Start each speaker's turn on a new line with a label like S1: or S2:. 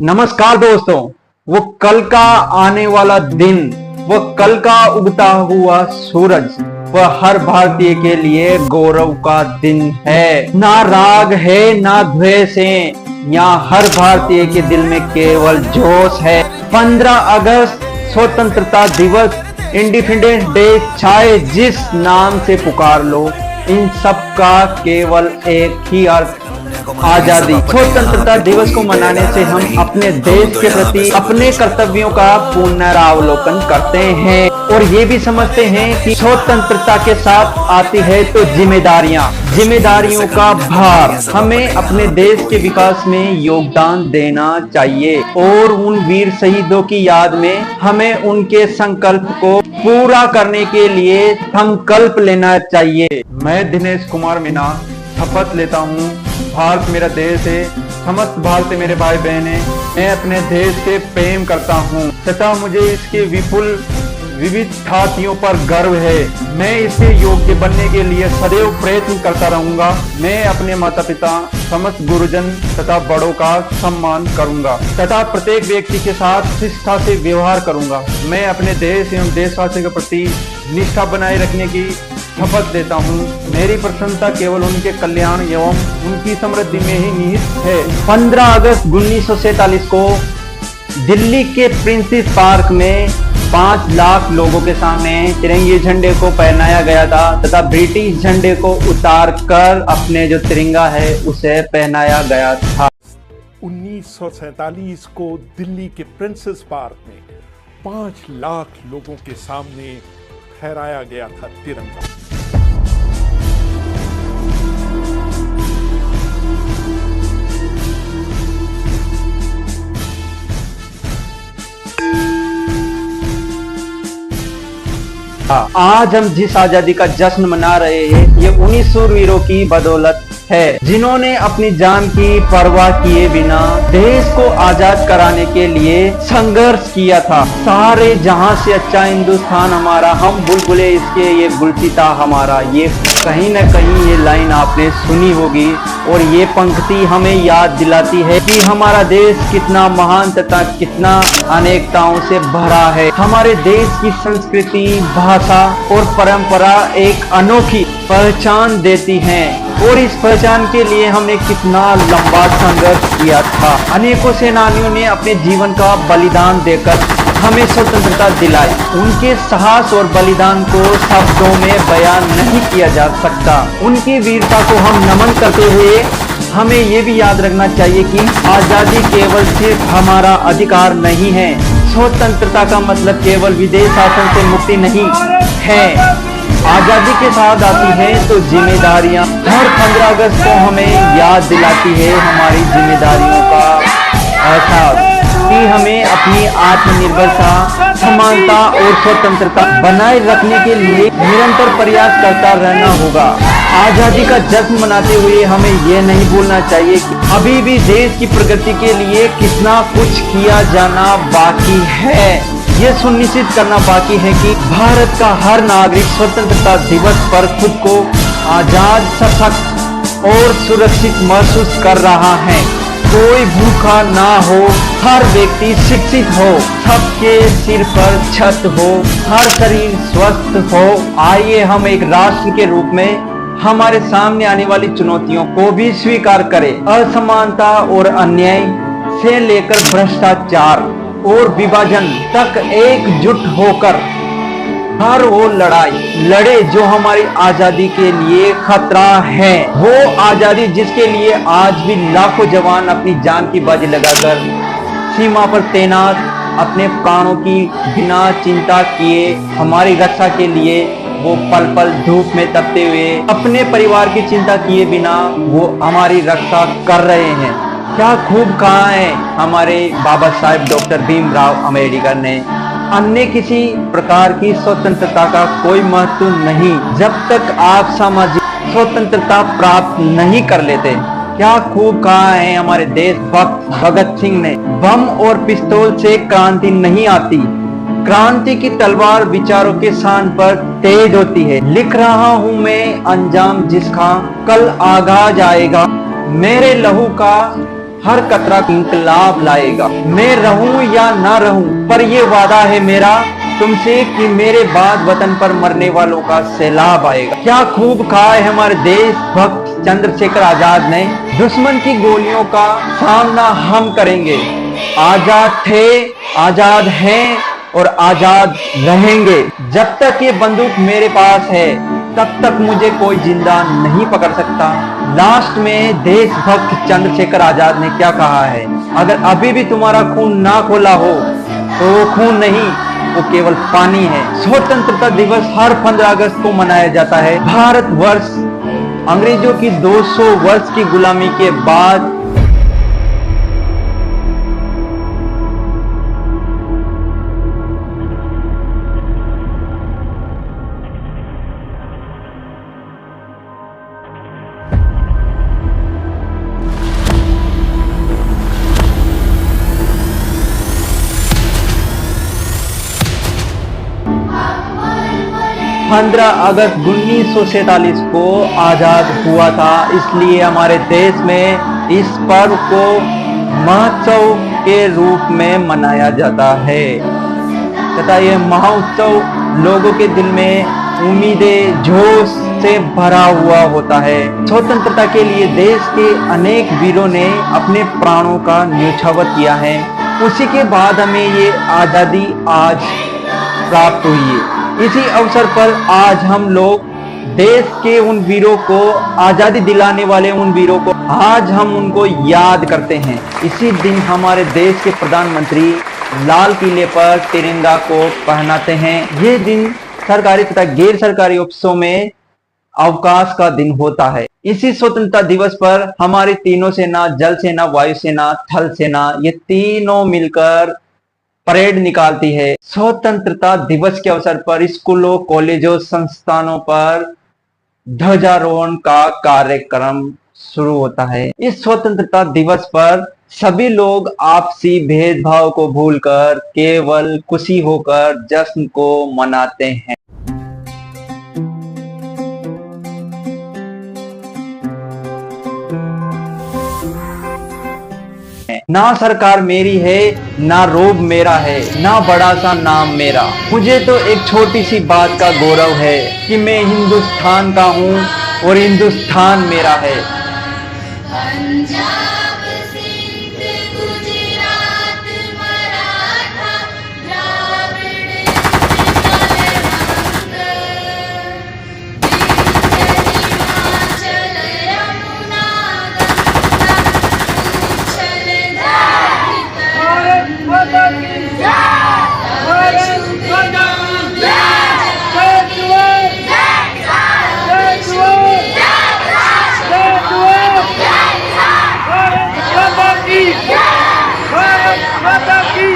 S1: नमस्कार दोस्तों। वो कल का आने वाला दिन, वो कल का उगता हुआ सूरज, वह हर भारतीय के लिए गौरव का दिन है। ना राग है ना द्वेष है, यहाँ हर भारतीय के दिल में केवल जोश है। 15 अगस्त स्वतंत्रता दिवस, इंडिपेंडेंस डे, चाहे जिस नाम से पुकार लो, इन सब का केवल एक ही अर्थ, आजादी। स्वतंत्रता दिवस को मनाने से हम अपने देश के प्रति अपने कर्तव्यों का पुनरावलोकन करते हैं और ये भी समझते हैं कि स्वतंत्रता के साथ आती है तो जिम्मेदारियों का भार। हमें अपने देश के विकास में योगदान देना चाहिए और उन वीर शहीदों की याद में हमें उनके संकल्प को पूरा करने के लिए संकल्प लेना चाहिए। मैं दिनेश कुमार मीना शपथ लेता हूँ, भारत मेरा देश है, समस्त भारत मेरे भाई बहन है। मैं अपने देश से प्रेम करता हूँ तथा मुझे इसके विपुल विविधताओं पर गर्व है। मैं इसके योग्य बनने के लिए सदैव प्रयत्न करता रहूंगा। मैं अपने माता पिता, समस्त गुरुजन तथा बड़ों का सम्मान करूंगा तथा प्रत्येक व्यक्ति के साथ शिष्टा से व्यवहार करूंगा। मैं अपने देश एवं देशवासियों के प्रति निष्ठा बनाए रखने की शपथ देता हूँ। मेरी प्रसन्नता केवल उनके कल्याण एवं उनकी समृद्धि में ही निहित है। 15 अगस्त 1947 को दिल्ली के प्रिंसेस पार्क में 5 लाख लोगों के सामने तिरंगे झंडे को पहनाया गया था तथा ब्रिटिश झंडे को उतार कर अपने जो तिरंगा है उसे पहनाया गया था।
S2: 1947 को दिल्ली के प्रिंसेस पार्क में 5 लाख लोगों के सामने फहराया गया था तिरंगा।
S1: आज हम जिस आजादी का जश्न मना रहे हैं, ये उन्हीं शूरवीरों की बदौलत है जिन्होंने अपनी जान की परवाह किए बिना देश को आजाद कराने के लिए संघर्ष किया था। सारे जहां से अच्छा हिंदुस्तान हमारा, हम बुलबुले इसके, ये गुलसिता हमारा। ये कहीं न कहीं ये लाइन आपने सुनी होगी और ये पंक्ति हमें याद दिलाती है कि हमारा देश कितना महान तथा कितना अनेकताओं से भरा है। हमारे देश की संस्कृति, भाषा और परंपरा एक अनोखी पहचान देती हैं और इस पहचान के लिए हमने कितना लंबा संघर्ष किया था। अनेकों सेनानियों ने अपने जीवन का बलिदान देकर हमें स्वतंत्रता दिलाई। उनके साहस और बलिदान को शब्दों में बयान नहीं किया जा सकता। उनकी वीरता को हम नमन करते हुए हमें ये भी याद रखना चाहिए कि आजादी केवल सिर्फ हमारा अधिकार नहीं है। स्वतंत्रता का मतलब केवल विदेश शासन से मुक्ति नहीं है। आजादी के साथ आती है तो जिम्मेदारियां। हर 15 अगस्त को हमें याद दिलाती है हमारी जिम्मेदारियों का एहसास कि हमें अपनी आत्मनिर्भरता, समानता और स्वतंत्रता बनाए रखने के लिए निरंतर प्रयास करता रहना होगा। आजादी का जश्न मनाते हुए हमें यह नहीं भूलना चाहिए कि अभी भी देश की प्रगति के लिए कितना कुछ किया जाना बाकी है। ये सुनिश्चित करना बाकी है कि भारत का हर नागरिक स्वतंत्रता दिवस पर खुद को आजाद, सशक्त और सुरक्षित महसूस कर रहा है। कोई भूखा ना हो, हर व्यक्ति शिक्षित हो, सबके सिर पर छत हो, हर शरीर स्वस्थ हो। आइए हम एक राष्ट्र के रूप में हमारे सामने आने वाली चुनौतियों को भी स्वीकार करें। असमानता और अन्याय से लेकर भ्रष्टाचार और विभाजन तक एकजुट होकर हर वो लड़ाई लड़े जो हमारी आजादी के लिए खतरा है। वो आजादी जिसके लिए आज भी लाखों जवान अपनी जान की बाजी लगाकर सीमा पर तैनात, अपने प्राणों की बिना चिंता किए हमारी रक्षा के लिए वो पल पल धूप में तपते हुए अपने परिवार की चिंता किए बिना वो हमारी रक्षा कर रहे हैं। क्या खूब कहा है हमारे बाबा साहेब डॉक्टर भीमराव अम्बेडकर ने, अन्य किसी प्रकार की स्वतंत्रता का कोई महत्व नहीं जब तक आप सामाजिक स्वतंत्रता प्राप्त नहीं कर लेते। क्या खूब कहा है हमारे देशभक्त भगत सिंह ने, बम और पिस्तौल से क्रांति नहीं आती, क्रांति की तलवार विचारों के शान पर तेज होती है। लिख रहा हूं मैं अंजाम जिसका, कल आगाज आएगा। मेरे लहू का हर कतरा इंकलाब लाएगा। मैं रहूं या ना रहूं, पर ये वादा है मेरा तुमसे कि मेरे बाद वतन पर मरने वालों का सैलाब आएगा। क्या खूब कहा है हमारे देशभक्त चंद्रशेखर आजाद ने, दुश्मन की गोलियों का सामना हम करेंगे। आजाद थे, आजाद हैं और आजाद रहेंगे। जब तक ये बंदूक मेरे पास है तब तक मुझे कोई जिंदा नहीं पकड़ सकता। लास्ट में देशभक्त चंद्रशेखर आजाद ने क्या कहा है, अगर अभी भी तुम्हारा खून ना खोला हो तो वो खून नहीं, वो केवल पानी है। स्वतंत्रता दिवस हर 15 अगस्त को मनाया जाता है। भारतवर्ष अंग्रेजों की 200 वर्ष की गुलामी के बाद पंद्रह अगस्त 1947 को आजाद हुआ था। इसलिए हमारे देश में इस पर्व को महोत्सव के रूप में मनाया जाता है तथा यह महोत्सव लोगों के दिल में उम्मीदें, जोश से भरा हुआ होता है। स्वतंत्रता के लिए देश के अनेक वीरों ने अपने प्राणों का न्योछावर किया है। उसी के बाद हमें ये आजादी आज प्राप्त हुई है। इसी अवसर पर आज हम लोग देश के उन वीरों को, आजादी दिलाने वाले उन वीरों को आज हम उनको याद करते हैं। इसी दिन हमारे देश के प्रधानमंत्री लाल किले पर तिरंगा को पहनाते हैं। ये दिन सरकारी तथा गैर सरकारी ऑफिसों में अवकाश का दिन होता है। इसी स्वतंत्रता दिवस पर हमारी तीनों सेना, जल सेना, वायु सेना, थल सेना, ये तीनों मिलकर परेड निकालती है। स्वतंत्रता दिवस के अवसर पर स्कूलों, कॉलेजों, संस्थानों पर ध्वजारोहण का कार्यक्रम शुरू होता है। इस स्वतंत्रता दिवस पर सभी लोग आपसी भेदभाव को भूलकर केवल खुशी होकर जश्न को मनाते हैं। ना सरकार मेरी है, ना रोब मेरा है, ना बड़ा सा नाम मेरा। मुझे तो एक छोटी सी बात का गौरव है कि मैं हिंदुस्तान का हूँ और हिंदुस्तान मेरा है।
S3: पंजाब, सिंध, गुजरात, मराठा, द्राविड़, हिमाचल, यमुना, गंगा, उच्छल, भारत माता की जय, शुभ नाम
S2: भारत माता की